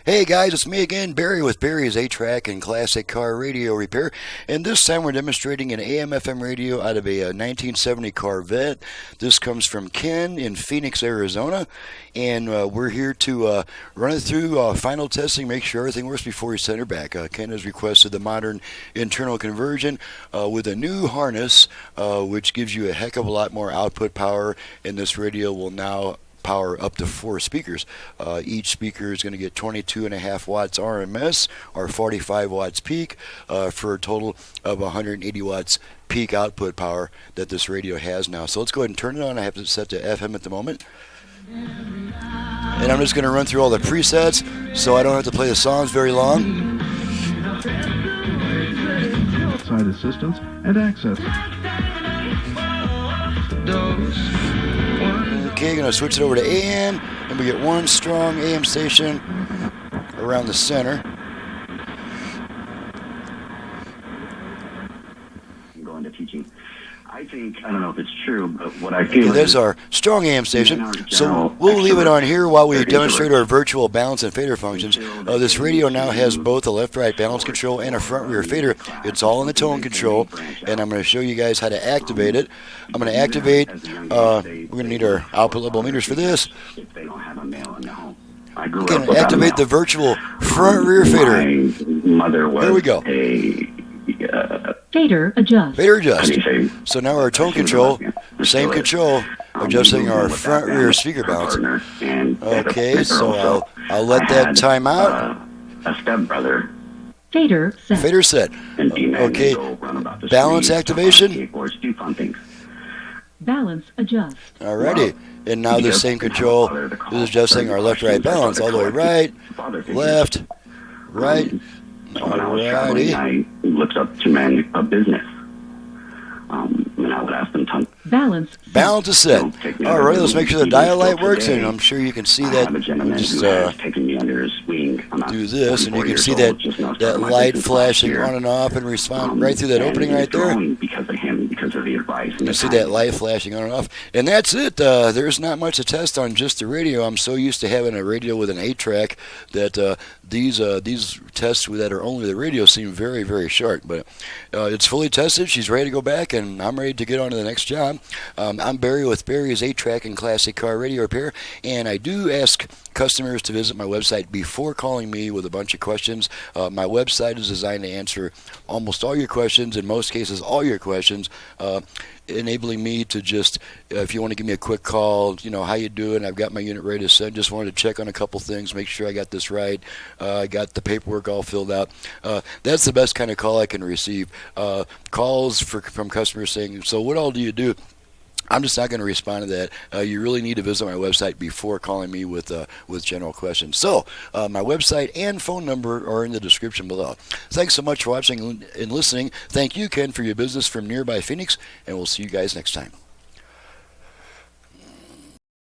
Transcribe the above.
Hey guys, it's me again, Barry with Barry's A-Track and Classic Car Radio Repair. And this time we're demonstrating an AM/FM radio out of a 1970 Corvette. This comes from Ken in Phoenix, Arizona. And we're here to run it through final testing, make sure everything works before we send her back. Ken has requested the modern internal conversion with a new harness, which gives you a heck of a lot more output power. And this radio will now power up to 4 speakers. Each speaker is going to get 22.5 watts RMS or 45 watts peak for a total of 180 watts peak output power that this radio has now. So let's go ahead and turn it on. I have it set to FM at the moment. And I'm just going to run through all the presets so I don't have to play the songs very long. Outside assistance and access. Okay, going to switch it over to AM, and we get one strong AM station around the center. Go into teaching. I don't know if it's true, but what I feel okay, there's our strong AM station. So we'll leave it on here while we demonstrate our virtual balance and fader functions. This radio now has both a left-right balance control and a front-rear fader. It's all in the tone control, and I'm going to show you guys how to activate it. I'm going to activate, we're going to need our output level meters for this. We're going to activate the virtual front-rear fader. Here we go. Fader adjust. Fader adjust. So now our tone control, same control, adjusting our front rear speaker balance. Okay, so I'll let that time out. A stepbrother. Fader set. Fader set. Okay, balance activation. Balance adjust. Alrighty, and now the same control is adjusting our left-right balance all the way right, left, right. Alrighty. I looked up to man a business. And I would ask them to balance is set. Alright, let's make sure the dial light works, and I'm sure you can see that. Just do this, and you can see that light flashing on and off and respond right through that opening right there. Because of him, because of the advice. You see that light flashing on and off. And that's it. There's not much to test on just the radio. I'm so used to having a radio with an 8-track that these tests that are only the radio seem very, very sharp. But it's fully tested. She's ready to go back, and I'm ready to get on to the next job. I'm Barry with Barry's 8-Track and Classic Car Radio Repair, and I do ask customers to visit my website before calling me with a bunch of questions. My website is designed to answer almost all your questions, in most cases all your questions, enabling me to just, if you want to give me a quick call, how you doing, I've got my unit ready to send, just wanted to check on a couple things, make sure I got this right, I got the paperwork all filled out. That's the best kind of call I can receive. Calls from customers saying, so what all do you do? I'm just not going to respond to that. You really need to visit my website before calling me with general questions. So my website and phone number are in the description below. Thanks so much for watching and listening. Thank you, Ken, for your business from nearby Phoenix, and we'll see you guys next time.